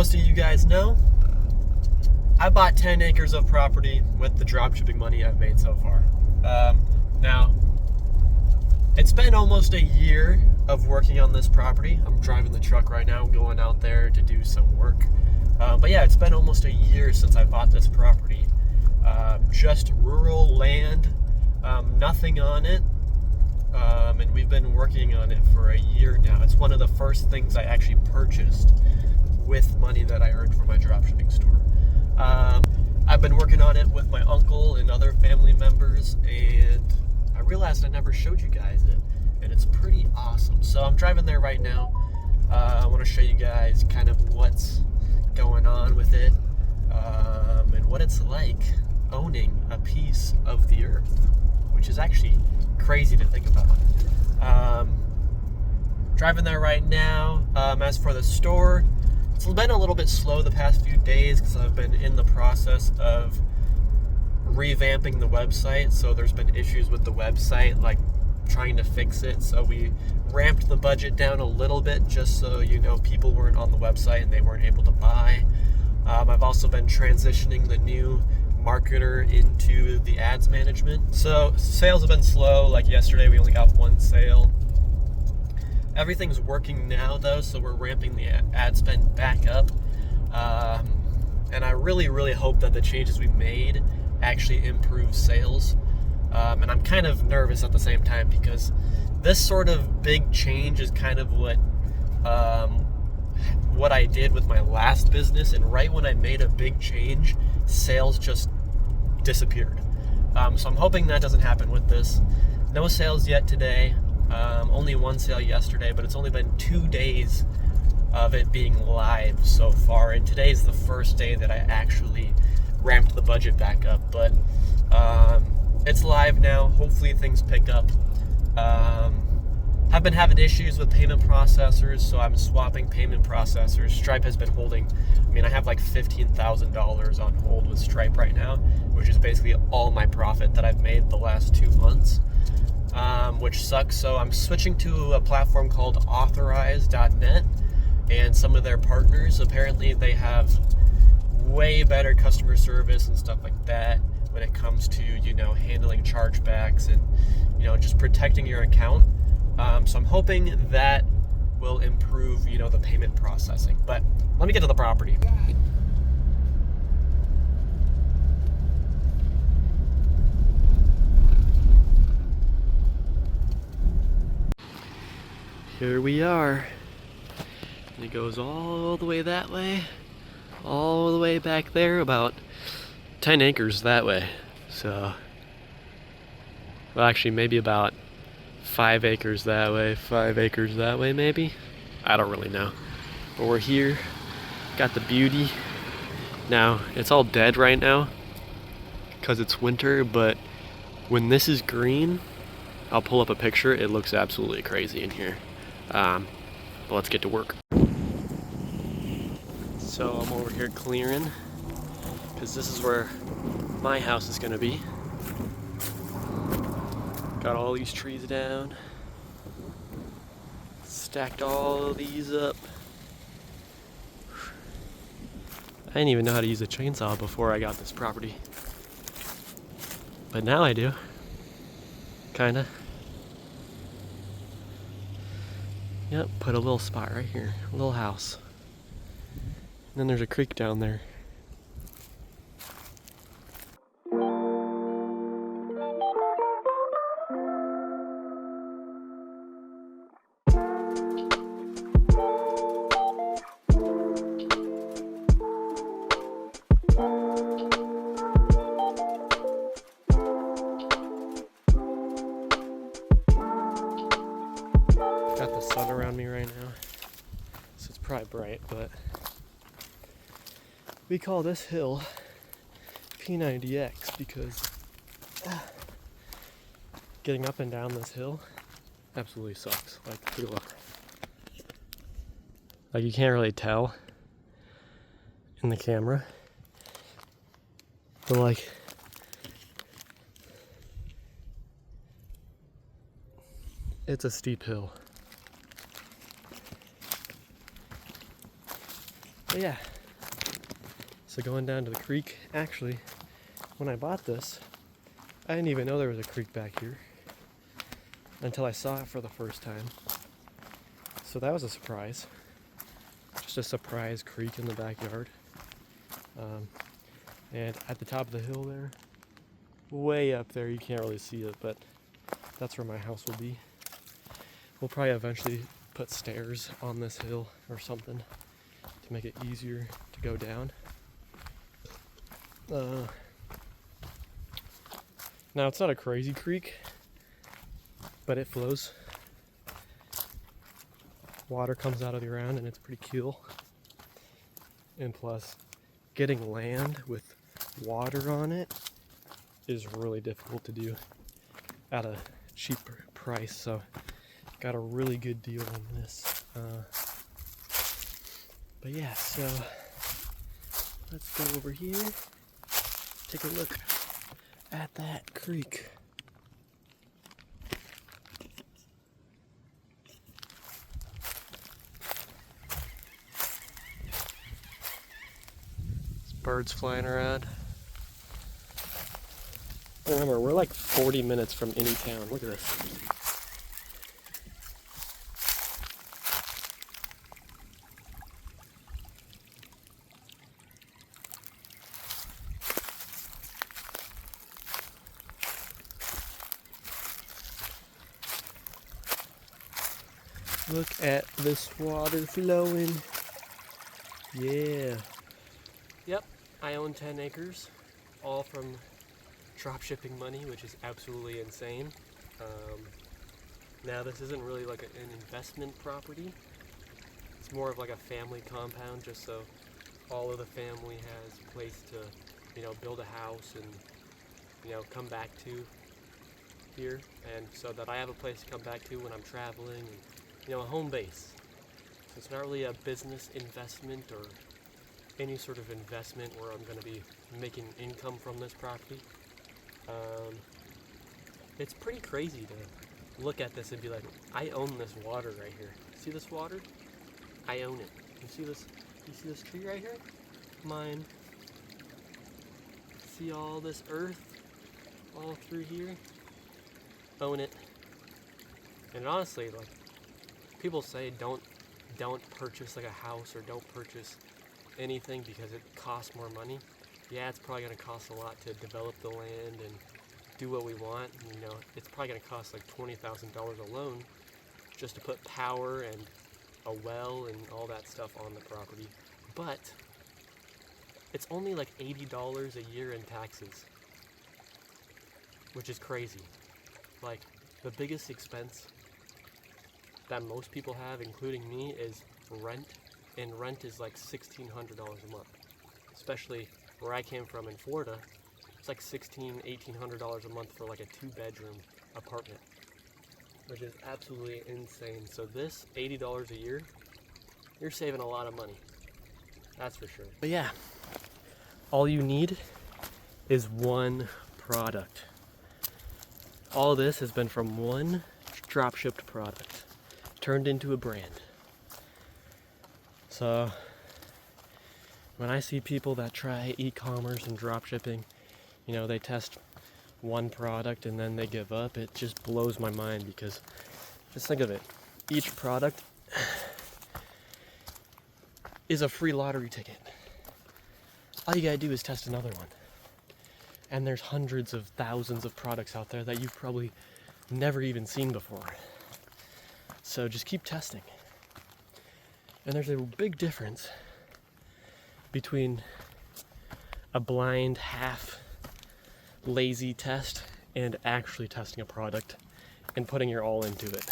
most of you guys know, I bought 10 acres of property with the dropshipping money I've made so far. Now, it's been almost a year of working on this property. I'm driving the truck right now, going out there to do some work. But yeah, it's been almost a year since I bought this property. Just rural land, nothing on it. And we've been working on it for a year now. It's one of the first things I actually purchased with money that I earned from my dropshipping store. I've been working on it with my uncle and other family members, and I realized I never showed you guys it, and it's pretty awesome. So I'm driving there right now. I want to show you guys kind of what's going on with it, and what it's like owning a piece of the earth, which is actually crazy to think about. Driving there right now. As for the store, it's been a little bit slow the past few days because I've been in the process of revamping the website. So there's been issues with the website, like trying to fix it. So we ramped the budget down a little bit just so people weren't on the website and they weren't able to buy. I've also been transitioning the new marketer into the ads management. So sales have been slow. Like yesterday we only got one sale. Everything's working now though, so we're ramping the ad spend back up. And I really hope that the changes we made actually improve sales. And I'm kind of nervous at the same time because this sort of big change is kind of what I did with my last business, and right when I made a big change, sales just disappeared. So I'm hoping that doesn't happen with this. No sales yet today. Only one sale yesterday, but it's only been 2 days of it being live so far, and today's the first day that I actually ramped the budget back up. But it's live now. Hopefully things pick up. I've been having issues with payment processors, so I'm swapping payment processors. Stripe has been holding, I have like $15,000 on hold with Stripe right now, which is basically all my profit that I've made the last 2 months, which sucks. So I'm switching to a platform called authorize.net, and some of their partners, apparently they have way better customer service and stuff like that when it comes to, handling chargebacks and, just protecting your account. So I'm hoping that will improve, the payment processing. But let me get to the property. Here we are. And it goes all the way that way, all the way back there, about 10 acres that way. So, well, actually maybe about 5 acres that way, 5 acres that way maybe. I don't really know. But we're here, got the beauty. Now, it's all dead right now because it's winter, but when this is green, I'll pull up a picture. It looks absolutely crazy in here. But let's get to work. So I'm over here clearing because this is where my house is gonna be. Got all these trees down, stacked all of these up. I didn't even know how to use a chainsaw before I got this property, but now I do, kinda. Yep, put a little spot right here, a little house. And then there's a creek down there. Got the sun around me right now, so it's probably bright, but we call this hill P90X because getting up and down this hill absolutely sucks. Like, take a look. Like, you can't really tell in the camera, but like, it's a steep hill. But yeah, so going down to the creek, actually, when I bought this, I didn't even know there was a creek back here until I saw it for the first time. So that was a surprise. Just a surprise creek in the backyard. And at the top of the hill there, way up there, you can't really see it, but that's where my house will be. We'll probably eventually put stairs on this hill or something to make it easier to go down. Now it's not a crazy creek, but it flows. Water comes out of the ground and it's pretty cool. And plus, getting land with water on it is really difficult to do at a cheaper price. So got a really good deal on this. But yeah, so let's go over here, take a look at that creek. There's birds flying around. Remember, we're like 40 minutes from any town. Look at this. Look at this water flowing. Yeah. Yep, I own 10 acres, all from dropshipping money, which is absolutely insane. Now this isn't really like an investment property. It's more of like a family compound, just so all of the family has a place to, build a house and, come back to here, and so that I have a place to come back to when I'm traveling, and a home base. So it's not really a business investment or any sort of investment where I'm going to be making income from this property. It's pretty crazy to look at this and be like, I own this water right here. See this water? I own it. You see this tree right here? Mine. See all this earth all through here? Own it. And honestly, like, people say don't purchase like a house or don't purchase anything because it costs more money. Yeah, it's probably going to cost a lot to develop the land and do what we want. It's probably going to cost like $20,000 alone just to put power and a well and all that stuff on the property. But it's only like $80 a year in taxes, which is crazy. Like, the biggest expense that most people have, including me, is rent, and rent is like $1,600 a month. Especially where I came from in Florida, it's like $1,600, $1,800 a month for like a 2-bedroom apartment, which is absolutely insane. So this $80 a year, you're saving a lot of money, that's for sure. But yeah, all you need is one product. All this has been from one drop-shipped product turned into a brand. So when I see people that try e-commerce and dropshipping, they test one product and then they give up, it just blows my mind, because just think of it. Each product is a free lottery ticket. All you gotta do is test another one. And there's hundreds of thousands of products out there that you've probably never even seen before. So just keep testing. And there's a big difference between a blind, half lazy test and actually testing a product and putting your all into it.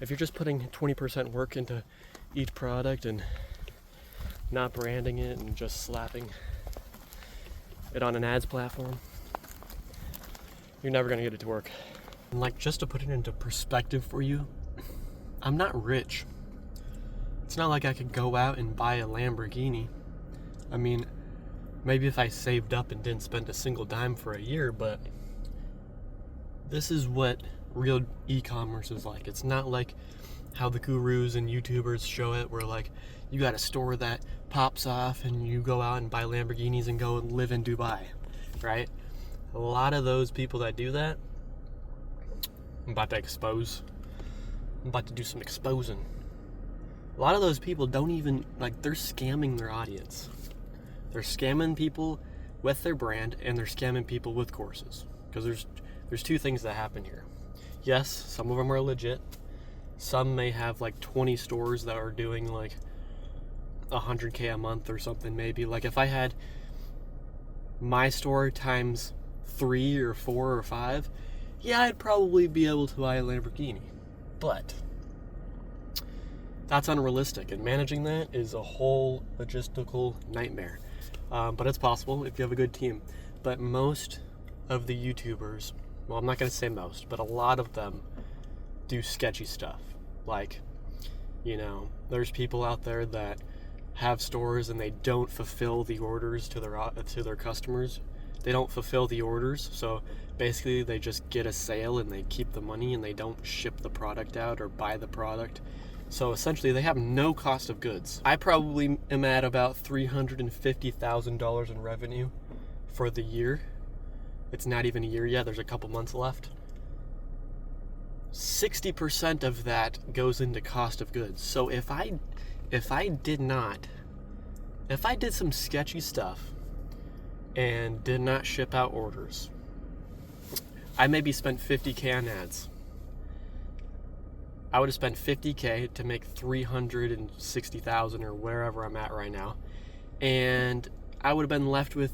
If you're just putting 20% work into each product and not branding it and just slapping it on an ads platform, you're never gonna get it to work. And like, just to put it into perspective for you, I'm not rich. It's not like I could go out and buy a Lamborghini. I mean, maybe if I saved up and didn't spend a single dime for a year, but this is what real e-commerce is like. It's not like how the gurus and YouTubers show it, where like you got a store that pops off and you go out and buy Lamborghinis and go and live in Dubai, right? A lot of those people that do that, I'm about to expose. I'm about to do some exposing. A lot of those people don't even, like, they're scamming their audience. They're scamming people with their brand, and they're scamming people with courses. Because there's two things that happen here. Yes, some of them are legit. Some may have like 20 stores that are doing like $100K a month or something, maybe. Like if I had my store times 3 or 4 or 5, yeah, I'd probably be able to buy a Lamborghini. But that's unrealistic, and managing that is a whole logistical nightmare. But it's possible if you have a good team. But most of the YouTubers, well, I'm not going to say most, but a lot of them do sketchy stuff. Like, you know, there's people out there that have stores and they don't fulfill the orders to their customers. They don't fulfill the orders, so basically they just get a sale and they keep the money and they don't ship the product out or buy the product. So essentially they have no cost of goods. I probably am at about $350,000 in revenue for the year. It's not even a year yet, there's a couple months left. 60% of that goes into cost of goods. So if I did some sketchy stuff and did not ship out orders, I maybe spent $50K on ads. I would have spent $50K to make $360,000 or wherever I'm at right now, and I would have been left with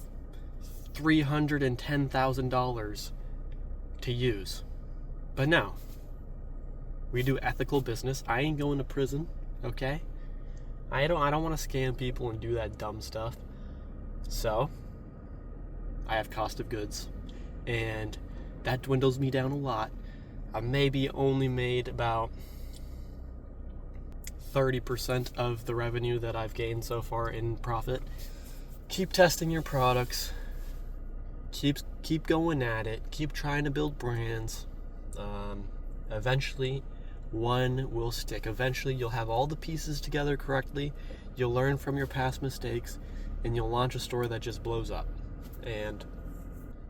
$310,000 to use. But no, we do ethical business. I ain't going to prison, okay? I don't want to scam people and do that dumb stuff. So I have cost of goods, and that dwindles me down a lot. I maybe only made about 30% of the revenue that I've gained so far in profit. Keep testing your products. Keep going at it. Keep trying to build brands. Eventually, one will stick. Eventually, you'll have all the pieces together correctly. You'll learn from your past mistakes, and you'll launch a store that just blows up. And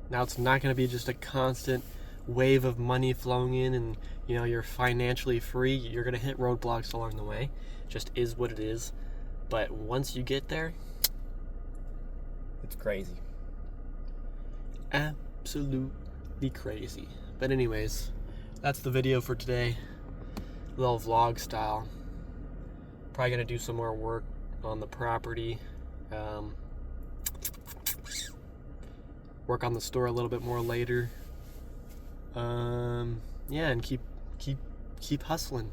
now it's not going to be just a constant wave of money flowing in and, you know, you're financially free. You're going to hit roadblocks along the way. It just is what it is. But once you get there, it's crazy. Absolutely crazy. But anyways, that's the video for today. A little vlog style. Probably going to do some more work on the property. Work on the store a little bit more later. Yeah, and keep hustling.